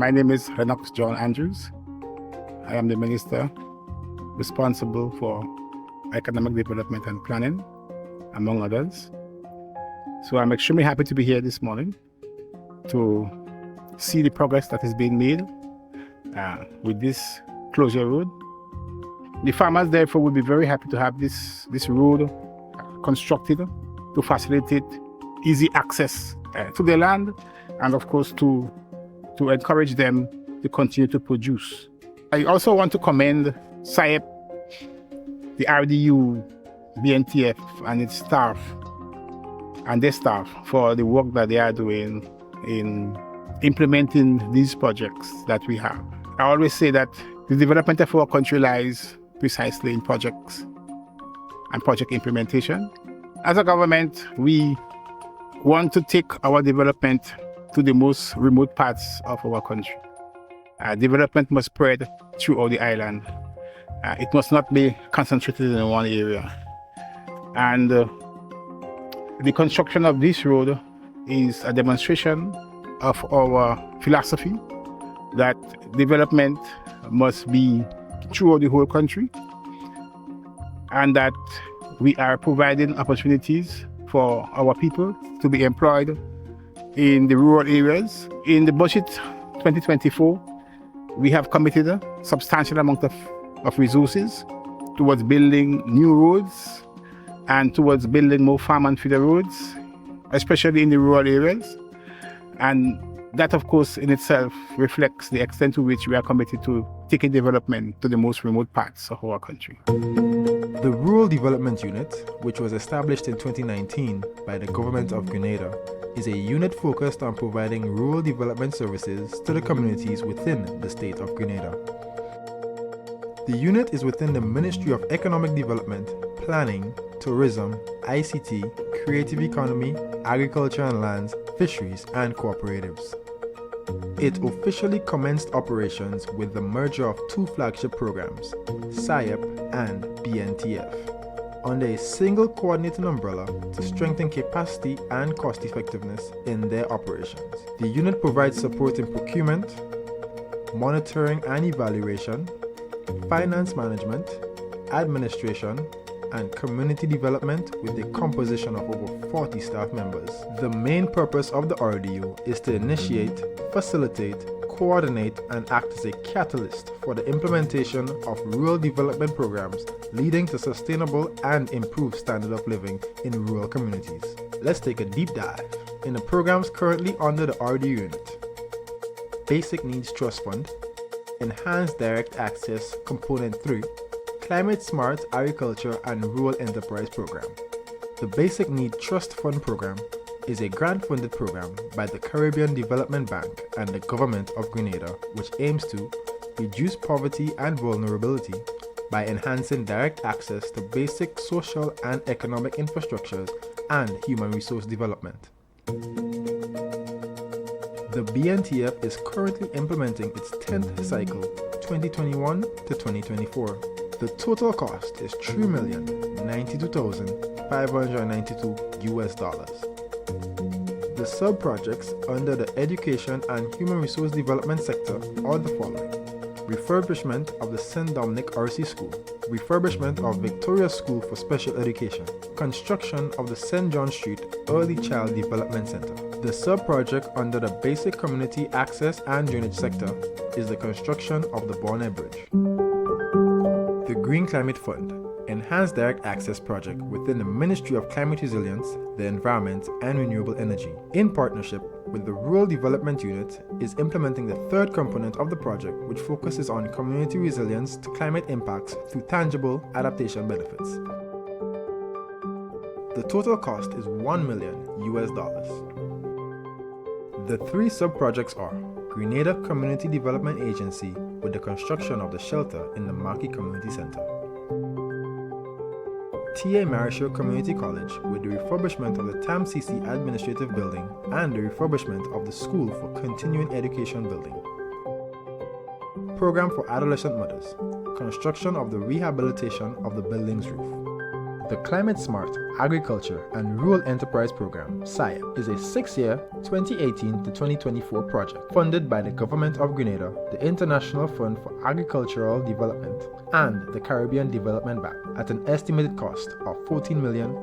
My name is Lennox John Andrews. I am the Minister responsible for economic development and planning, among others. So I'm extremely happy to be here this morning to see the progress that is being made with this closure road. The farmers, therefore, will be very happy to have this road constructed to facilitate easy access to their land and, of course, to encourage them to continue to produce. I also want to commend SAEP, the RDU, BNTF, and its staff and their staff for the work that they are doing in implementing these projects that we have. I always say that the development of our country lies precisely in projects and project implementation. As a government, we want to take our development to the most remote parts of our country. Development must spread throughout the island. It must not be concentrated in one area. And the construction of this road is a demonstration of our philosophy that development must be throughout the whole country, and that we are providing opportunities for our people to be employed in the rural areas. In the budget 2024, we have committed a substantial amount of resources towards building new roads and towards building more farm and feeder roads, especially in the rural areas. And that, of course, in itself reflects the extent to which we are committed to taking development to the most remote parts of our country. The Rural Development Unit, which was established in 2019 by the Government of Grenada, is a unit focused on providing rural development services to the communities within the state of Grenada. The unit is within the Ministry of Economic Development, Planning, Tourism, ICT, Creative Economy, Agriculture and Lands, Fisheries, and Cooperatives. It officially commenced operations with the merger of two flagship programs, SAEP and BNTF, under a single coordinating umbrella to strengthen capacity and cost effectiveness in their operations. The unit provides support in procurement, monitoring and evaluation, finance management, administration, and community development with a composition of over 40 staff members. The main purpose of the RDU is to initiate, facilitate, coordinate, and act as a catalyst for the implementation of rural development programs leading to sustainable and improved standard of living in rural communities. Let's take a deep dive in the programs currently under the RDU unit. Basic Needs Trust Fund, Enhanced Direct Access Component 3, Climate Smart Agriculture and Rural Enterprise Program. The Basic Need Trust Fund Program is a grant-funded program by the Caribbean Development Bank and the Government of Grenada, which aims to reduce poverty and vulnerability by enhancing direct access to basic social and economic infrastructures and human resource development. The BNTF is currently implementing its 10th cycle, 2021 to 2024. The total cost is $3,092,592. The sub-projects under the Education and Human Resource Development sector are the following: refurbishment of the St. Dominic RC School, refurbishment of Victoria School for Special Education, construction of the St. John Street Early Child Development Center. The sub-project under the Basic Community Access and Drainage sector is the construction of the Bonnet Bridge. The Green Climate Fund, Enhanced Direct Access Project within the Ministry of Climate Resilience, the Environment and Renewable Energy, in partnership with the Rural Development Unit, is implementing the third component of the project, which focuses on community resilience to climate impacts through tangible adaptation benefits. The total cost is $1 million. The three sub-projects are Grenada Community Development Agency with the construction of the shelter in the Maki Community Center, T.A. Marichaud Community College with the refurbishment of the TAMCC Administrative Building and the refurbishment of the School for Continuing Education Building, Program for Adolescent Mothers, construction of the rehabilitation of the building's roof, The Climate Smart Agriculture and Rural Enterprise Program, SAEP, is a 6-year, 2018 to 2024 project funded by the Government of Grenada, the International Fund for Agricultural Development, and the Caribbean Development Bank at an estimated cost of $14 million.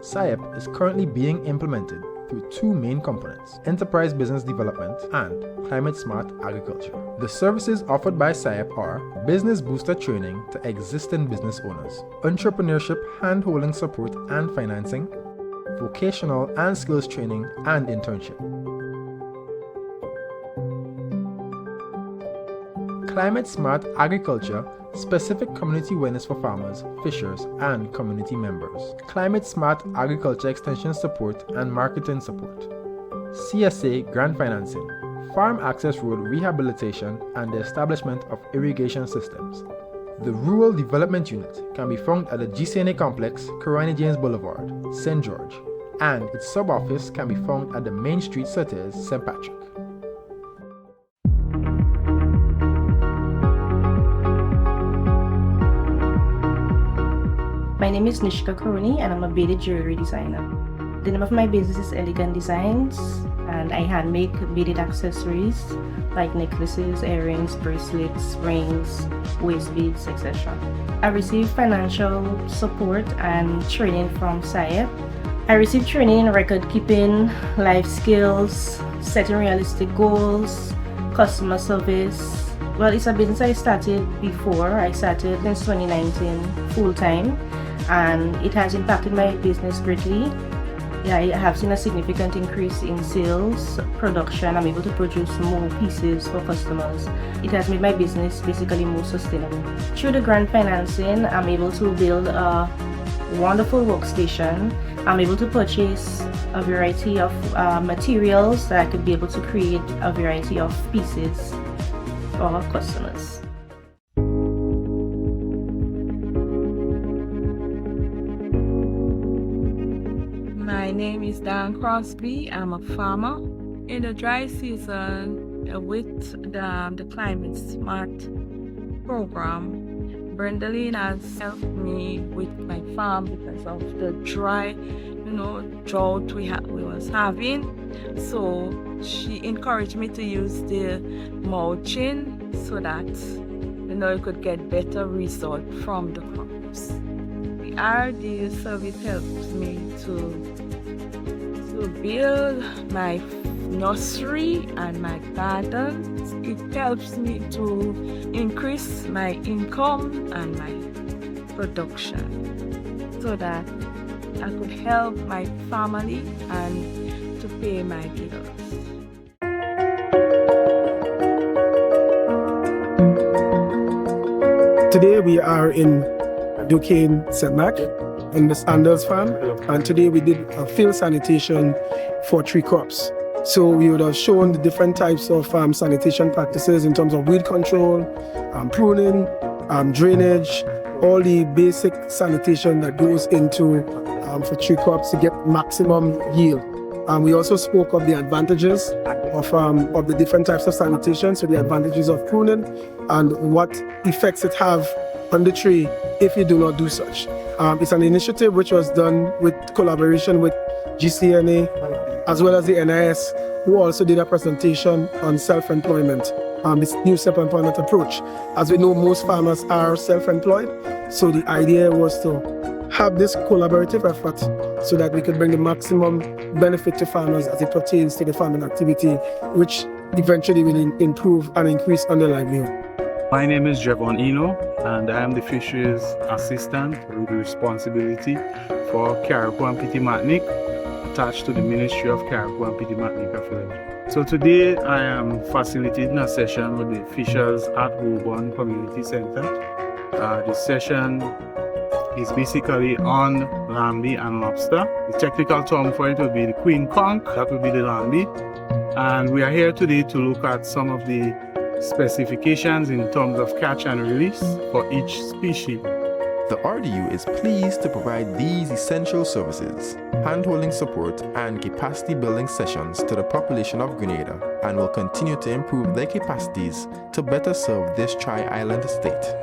SAEP is currently being implemented through two main components: Enterprise Business Development and Climate Smart Agriculture. The services offered by SAEP are business booster training to existing business owners, entrepreneurship hand-holding support and financing, vocational and skills training and internship. Climate Smart Agriculture, specific community awareness for farmers, fishers, and community members. Climate Smart Agriculture extension support and marketing support. CSA grant financing, farm access road rehabilitation, and the establishment of irrigation systems. The Rural Development Unit can be found at the GCNA Complex, Corona James Boulevard, St. George, and its sub-office can be found at the Main Street, Surtees, St. Patrick. My name is Nishka Karuni and I'm a beaded jewelry designer. The name of my business is Elegant Designs, and I hand make beaded accessories like necklaces, earrings, bracelets, rings, waist beads, etc. I receive financial support and training from SAEP. I received training in record keeping, life skills, setting realistic goals, customer service. Well, it's a business I started before. I started since 2019 full-time, and it has impacted my business greatly. Yeah, I have seen a significant increase in sales, production. I'm able to produce more pieces for customers. It has made my business basically more sustainable. Through the grant financing, I'm able to build a wonderful workstation. I'm able to purchase a variety of materials that I could be able to create a variety of pieces for our customers. My name is Dan Crosby. I'm a farmer. In the dry season, with the Climate Smart program, Brendaline has helped me with my farm because of the dry, drought we was having. So she encouraged me to use the mulching so that you could get better result from the crops. The RD service helps me to build my nursery and my garden. It helps me to increase my income and my production so that I could help my family and to pay my bills. Today we are in Duquesne, St. Mac, in the Sanders farm, and today we did a field sanitation for 3 crops. So we would have shown the different types of sanitation practices in terms of weed control, pruning, drainage, all the basic sanitation that goes into for 3 crops to get maximum yield. We also spoke of the advantages of the different types of sanitation, so the advantages of pruning and what effects it have on the tree if you do not do such. It's an initiative which was done with collaboration with GCNA as well as the NIS, who also did a presentation on self-employment, this new self-employment approach. As we know, most farmers are self-employed, so the idea was to have this collaborative effort so that we could bring the maximum benefit to farmers as it pertains to the farming activity, which eventually will improve and increase on their livelihood. My name is Javon Eno, and I am the Fisheries Assistant with responsibility for Carriacou and Petit-Martinique, attached to the Ministry of Carriacou and Petit-Martinique Affairs. So today I am facilitating a session with the Fishers at Woburn Community Center. The session is basically on lambi and lobster. The technical term for it will be the queen conch, that will be the lambi. And we are here today to look at some of the specifications in terms of catch and release for each species. The RDU is pleased to provide these essential services, hand-holding support and capacity building sessions to the population of Grenada, and will continue to improve their capacities to better serve this tri-island state.